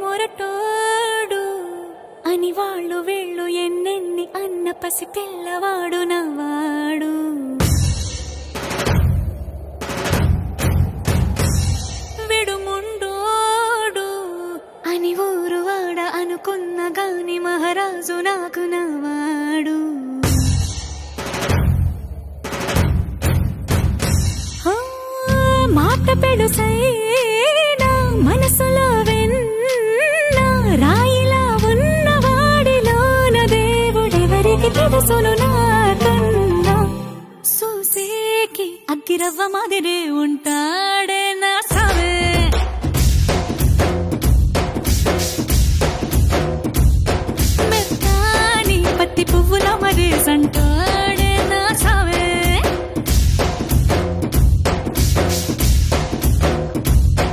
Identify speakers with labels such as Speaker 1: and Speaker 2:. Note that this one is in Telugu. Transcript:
Speaker 1: మొరటోడు అని వాళ్ళు వీళ్ళు ఎన్నెన్ని అన్న పసి పిల్లవాడు నవ్వాడు. విడుముండోడు అని ఊరు వాడ అనుకున్న గాని మహారాజు నాకు నవ్వాడు. మాట పెడుసైనా మనసులో వెన్న రాయిలా ఉన్నవాడిలోన దేవుడెవరికి తెలుసును నాకన్నా. సూసేకి అగ్గిరవ్వ మాదిరే ఉంటా.